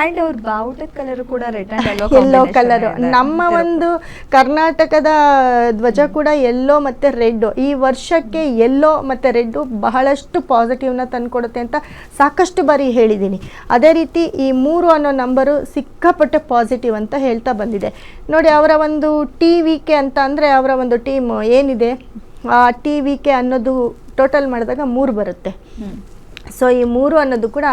And ಅವ್ರ ಬಾವುಟದ colour ಕೂಡ red and yellow colour. ನಮ್ಮ ಒಂದು ಕರ್ನಾಟಕದ ಧ್ವಜ ಕೂಡ ಯೆಲ್ಲೋ ಮತ್ತು ರೆಡ್. ಈ ವರ್ಷಕ್ಕೆ ಯೆಲ್ಲೋ ಮತ್ತು ರೆಡ್ಡು ಬಹಳಷ್ಟು ಪಾಸಿಟಿವ್ನ ತಂದುಕೊಡುತ್ತೆ ಅಂತ ಸಾಕಷ್ಟು ಬಾರಿ ಹೇಳಿದ್ದೀನಿ. ಅದೇ ರೀತಿ ಈ 3 ಅನ್ನೋ ನಂಬರು ಸಿಕ್ಕಾಪಟ್ಟೆ ಪಾಸಿಟಿವ್ ಅಂತ ಹೇಳ್ತಾ ಬಂದಿದೆ. ನೋಡಿ, ಅವರ ಒಂದು TVK ಅಂತ ಅಂದರೆ ಅವರ ಒಂದು ಟೀಮ್ ಏನಿದೆ, ಆ TVK ಅನ್ನೋದು ಟೋಟಲ್ ಮಾಡಿದಾಗ 3 ಬರುತ್ತೆ. ಸೊ ಈ 3 ಅನ್ನೋದು ಕೂಡ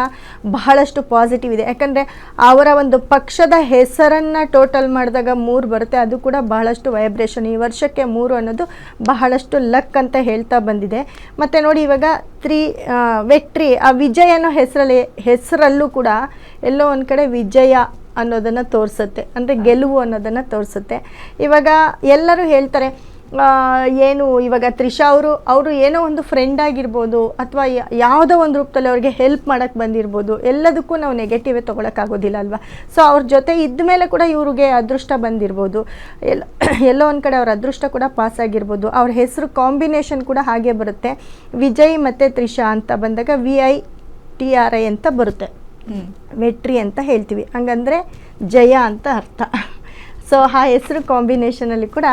ಬಹಳಷ್ಟು ಪಾಸಿಟಿವ್ ಇದೆ. ಯಾಕಂದರೆ ಅವರ ಒಂದು ಪಕ್ಷದ ಹೆಸರನ್ನು ಟೋಟಲ್ ಮಾಡಿದಾಗ 3 ಬರುತ್ತೆ. ಅದು ಕೂಡ ಬಹಳಷ್ಟು ವೈಬ್ರೇಷನ್. ಈ ವರ್ಷಕ್ಕೆ 3 ಅನ್ನೋದು ಬಹಳಷ್ಟು ಲಕ್ ಅಂತ ಹೇಳ್ತಾ ಬಂದಿದೆ. ಮತ್ತು ನೋಡಿ, ಇವಾಗ ವೆಟ್ರಿ, ಆ ವಿಜಯ ಅನ್ನೋ ಹೆಸರಲ್ಲೂ ಕೂಡ ಎಲ್ಲೋ ಒಂದು ಕಡೆ ವಿಜಯ ಅನ್ನೋದನ್ನು ತೋರಿಸುತ್ತೆ, ಅಂದರೆ ಗೆಲುವು ಅನ್ನೋದನ್ನು ತೋರಿಸುತ್ತೆ. ಇವಾಗ ಎಲ್ಲರೂ ಹೇಳ್ತಾರೆ, ಏನು ಇವಾಗ ತ್ರಿಷಾ ಅವರು ಏನೋ ಒಂದು ಫ್ರೆಂಡ್ ಆಗಿರ್ಬೋದು, ಅಥವಾ ಯಾವುದೋ ಒಂದು ರೂಪದಲ್ಲಿ ಅವ್ರಿಗೆ ಹೆಲ್ಪ್ ಮಾಡೋಕ್ಕೆ ಬಂದಿರ್ಬೋದು. ಎಲ್ಲದಕ್ಕೂ ನಾವು ನೆಗೆಟಿವೇ ತೊಗೊಳಕ್ಕಾಗೋದಿಲ್ಲ ಅಲ್ವಾ. ಸೊ ಅವ್ರ ಜೊತೆ ಇದ್ದ ಮೇಲೆ ಕೂಡ ಇವ್ರಿಗೆ ಅದೃಷ್ಟ ಬಂದಿರ್ಬೋದು, ಎಲ್ಲೋ ಒಂದು ಕಡೆ ಅವ್ರ ಅದೃಷ್ಟ ಕೂಡ ಪಾಸ್ ಆಗಿರ್ಬೋದು. ಅವ್ರ ಹೆಸರು ಕಾಂಬಿನೇಷನ್ ಕೂಡ ಹಾಗೆ ಬರುತ್ತೆ. ವಿಜಯ್ ಮತ್ತು ತ್ರಿಷಾ ಅಂತ ಬಂದಾಗ VITRI ಅಂತ ಬರುತ್ತೆ. ವೆಟ್ರಿ ಅಂತ ಹೇಳ್ತೀವಿ, ಹಂಗಂದರೆ ಜಯ ಅಂತ ಅರ್ಥ. ಸೊ ಆ ಹೆಸರು ಕಾಂಬಿನೇಷನಲ್ಲಿ ಕೂಡ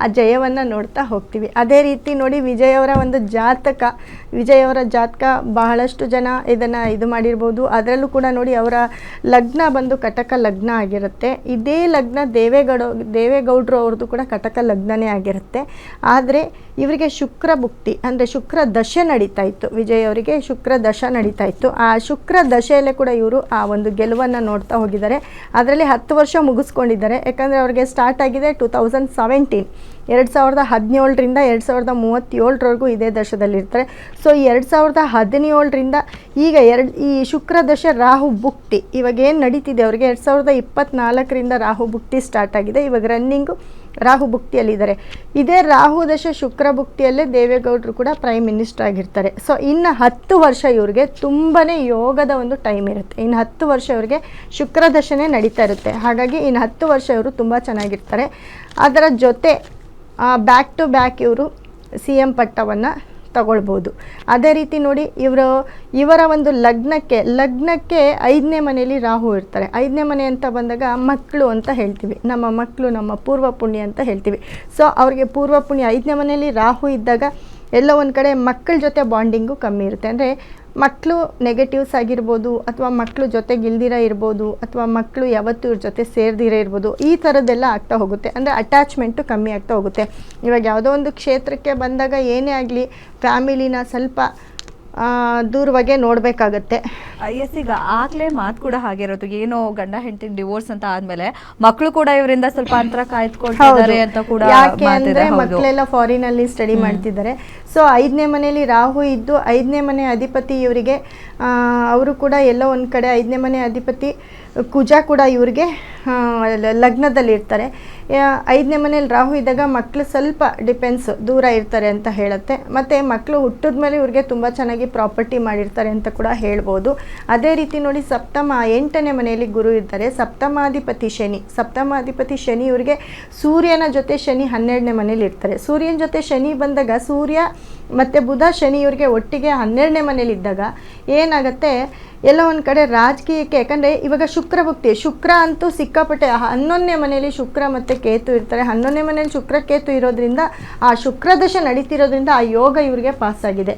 ಆ ಜಯವನ್ನು ನೋಡ್ತಾ ಹೋಗ್ತೀವಿ. ಅದೇ ರೀತಿ ನೋಡಿ, ವಿಜಯವರ ಒಂದು ಜಾತಕ ಬಹಳಷ್ಟು ಜನ ಇದನ್ನು ಇದು ಮಾಡಿರ್ಬೋದು. ಅದರಲ್ಲೂ ಕೂಡ ನೋಡಿ, ಅವರ ಲಗ್ನ ಬಂದು ಕಟಕ ಲಗ್ನ ಆಗಿರುತ್ತೆ. ಇದೇ ಲಗ್ನ ದೇವೇಗೌಡರು ಅವ್ರದ್ದು ಕೂಡ ಕಟಕ ಲಗ್ನನೇ ಆಗಿರುತ್ತೆ. ಆದರೆ ಇವರಿಗೆ ಶುಕ್ರ ಭುಕ್ತಿ ಅಂದರೆ ಶುಕ್ರ ದಶೆ ನಡೀತಾ ಇತ್ತು. ವಿಜಯ್ ಅವರಿಗೆ ಶುಕ್ರ ದಶ ನಡೀತಾ ಇತ್ತು. ಆ ಶುಕ್ರ ದಶೆಯಲ್ಲೇ ಕೂಡ ಇವರು ಆ ಒಂದು ಗೆಲುವನ್ನು ನೋಡ್ತಾ ಹೋಗಿದ್ದಾರೆ. ಅದರಲ್ಲಿ 10 ವರ್ಷ ಮುಗಿಸ್ಕೊಂಡಿದ್ದಾರೆ. ಯಾಕಂದರೆ ಅವ್ರಿಗೆ ಸ್ಟಾರ್ಟ್ ಆಗಿದೆ 2017, 2017ರಿಂದ 2037ರವರೆಗೂ ಇದೇ ದಶದಲ್ಲಿರ್ತಾರೆ. ಸೊ 2017ರಿಂದ ಈಗ ಈ ಶುಕ್ರ ದಶೆ ರಾಹು ಭುಕ್ತಿ ಇವಾಗ ಏನು ನಡೀತಿದೆ ಅವರಿಗೆ, 2024ರಿಂದ ರಾಹು ಭುಕ್ತಿ ಸ್ಟಾರ್ಟ್ ಆಗಿದೆ. ಇವಾಗ ರನ್ನಿಂಗು ರಾಹು ಭುಕ್ತಿಯಲ್ಲಿದ್ದಾರೆ. ಇದೇ ರಾಹು ದಶೆ ಶುಕ್ರ ಭುಕ್ತಿಯಲ್ಲೇ ದೇವೇಗೌಡರು ಕೂಡ ಪ್ರೈಮ್ ಮಿನಿಸ್ಟರ್ ಆಗಿರ್ತಾರೆ. ಸೊ ಇನ್ನು 10 ವರ್ಷ ಇವ್ರಿಗೆ ತುಂಬಾ ಯೋಗದ ಒಂದು ಟೈಮ್ ಇರುತ್ತೆ. ಇನ್ನು 10 ವರ್ಷ ಇವರಿಗೆ ಶುಕ್ರ ದಶೆನೇ ನಡೀತಾ ಇರುತ್ತೆ. ಹಾಗಾಗಿ ಇನ್ನು 10 ವರ್ಷ ಇವರು ತುಂಬ ಚೆನ್ನಾಗಿರ್ತಾರೆ. ಅದರ ಜೊತೆ ಬ್ಯಾಕ್ ಟು ಬ್ಯಾಕ್ ಇವರು CM ಪಟ್ಟವನ್ನು ತಗೊಳ್ಬೋದು. ಅದೇ ರೀತಿ ನೋಡಿ, ಇವರ ಒಂದು ಲಗ್ನಕ್ಕೆ 5ನೇ ಮನೆಯಲ್ಲಿ ರಾಹು ಇರ್ತಾರೆ. 5ನೇ ಮನೆ ಅಂತ ಬಂದಾಗ ಮಕ್ಕಳು ಅಂತ ಹೇಳ್ತೀವಿ, ನಮ್ಮ ಮಕ್ಕಳು, ನಮ್ಮ ಪೂರ್ವ ಪುಣ್ಯ ಅಂತ ಹೇಳ್ತೀವಿ. ಸೊ ಅವ್ರಿಗೆ ಪೂರ್ವ ಪುಣ್ಯ 5ನೇ ಮನೆಯಲ್ಲಿ ರಾಹು ಇದ್ದಾಗ ಎಲ್ಲೋ ಒಂದು ಕಡೆ ಮಕ್ಕಳ ಜೊತೆ ಬಾಂಡಿಂಗು ಕಮ್ಮಿ ಇರುತ್ತೆ. ಅಂದರೆ ಮಕ್ಕಳು ನೆಗೆಟಿವ್ಸ್ ಆಗಿರ್ಬೋದು, ಅಥವಾ ಮಕ್ಕಳು ಜೊತೆಗಿಲ್ದಿರ ಇರ್ಬೋದು, ಅಥವಾ ಮಕ್ಕಳು ಯಾವತ್ತೂ ಇವ್ರ ಜೊತೆ ಸೇರ್ದಿರ ಇರ್ಬೋದು. ಈ ಥರದ್ದೆಲ್ಲ ಆಗ್ತಾ ಹೋಗುತ್ತೆ. ಅಂದರೆ ಅಟ್ಯಾಚ್ಮೆಂಟು ಕಮ್ಮಿ ಆಗ್ತಾ ಹೋಗುತ್ತೆ. ಇವಾಗ ಯಾವುದೋ ಒಂದು ಕ್ಷೇತ್ರಕ್ಕೆ ಬಂದಾಗ ಏನೇ ಆಗಲಿ ಫ್ಯಾಮಿಲಿನ ಸ್ವಲ್ಪ ದೂರವಾಗೇ ನೋಡಬೇಕಾಗತ್ತೆ. ಎಸ್, ಈಗ ಆಗಲೇ ಮಾತು ಕೂಡ ಹಾಗಿರೋದು, ಏನೋ ಗಂಡ ಹೆಂಡತಿ ಡಿವೋರ್ಸ್ ಅಂತ ಆದ್ಮೇಲೆ ಮಕ್ಕಳು ಕೂಡ ಇವರಿಂದ ಸ್ವಲ್ಪ ಅಂತರ ಕಾಯ್ದುಕೊಳ್ತಿದ್ದಾರೆ ಅಂತ ಕೂಡ. ಯಾಕೆ ಅಂದರೆ ಮಕ್ಕಳೆಲ್ಲ ಫಾರಿನಲ್ಲಿ ಸ್ಟಡಿ ಮಾಡ್ತಿದ್ದಾರೆ. ಸೊ 5ನೇ ಮನೆಯಲ್ಲಿ ರಾಹು ಇದ್ದು 5ನೇ ಮನೆ ಅಧಿಪತಿ ಇವರಿಗೆ, ಅವರು ಕೂಡ ಎಲ್ಲೋ ಒಂದು ಕಡೆ 5ನೇ ಮನೆ ಅಧಿಪತಿ ಕುಜ ಕೂಡ ಇವ್ರಿಗೆ ಲಗ್ನದಲ್ಲಿರ್ತಾರೆ. 5ನೇ ಮನೇಲಿ ರಾಹು ಇದ್ದಾಗ ಮಕ್ಕಳು ಸ್ವಲ್ಪ ದೂರ ಇರ್ತಾರೆ ಅಂತ ಹೇಳುತ್ತೆ. ಮತ್ತು ಮಕ್ಕಳು ಹುಟ್ಟಿದ ಮೇಲೆ ಇವ್ರಿಗೆ ತುಂಬ ಚೆನ್ನಾಗಿ ಪ್ರಾಪರ್ಟಿ ಮಾಡಿರ್ತಾರೆ ಅಂತ ಕೂಡ ಹೇಳ್ಬೋದು. ಅದೇ ರೀತಿ ನೋಡಿ, 8ನೇ ಮನೆಯಲ್ಲಿ ಗುರು ಇರ್ತಾರೆ. ಸಪ್ತಮಾಧಿಪತಿ ಶನಿ ಇವರಿಗೆ ಸೂರ್ಯನ ಜೊತೆ ಶನಿ 12ನೇ ಮನೇಲಿ ಇರ್ತಾರೆ. ಸೂರ್ಯನ ಜೊತೆ ಶನಿ ಬಂದಾಗ ಸೂರ್ಯ ಮತ್ತು ಬುಧ ಶನಿ ಇವರಿಗೆ ಒಟ್ಟಿಗೆ 12ನೇ ಮನೇಲಿ ಇದ್ದಾಗ ಏನಾಗುತ್ತೆ, ಎಲ್ಲ ಒಂದು ಕಡೆ ರಾಜಕೀಯಕ್ಕೆ, ಯಾಕಂದರೆ ಇವಾಗ ಶುಕ್ರ ಭುಕ್ತಿ, ಶುಕ್ರ ಅಂತೂ ಸಿಕ್ಕಾಪಟ್ಟೆ 11ನೇ ಮನೆಯಲ್ಲಿ ಶುಕ್ರ ಮತ್ತು ಕೇತು ಇರ್ತಾರೆ. 11ನೇ ಮನೆಯಲ್ಲಿ ಶುಕ್ರ ಕೇತು ಇರೋದ್ರಿಂದ ಆ ಶುಕ್ರ ದಶೆ ನಡೀತಿರೋದ್ರಿಂದ ಆ ಯೋಗ ಇವರಿಗೆ ಪಾಸ್ ಆಗಿದೆ.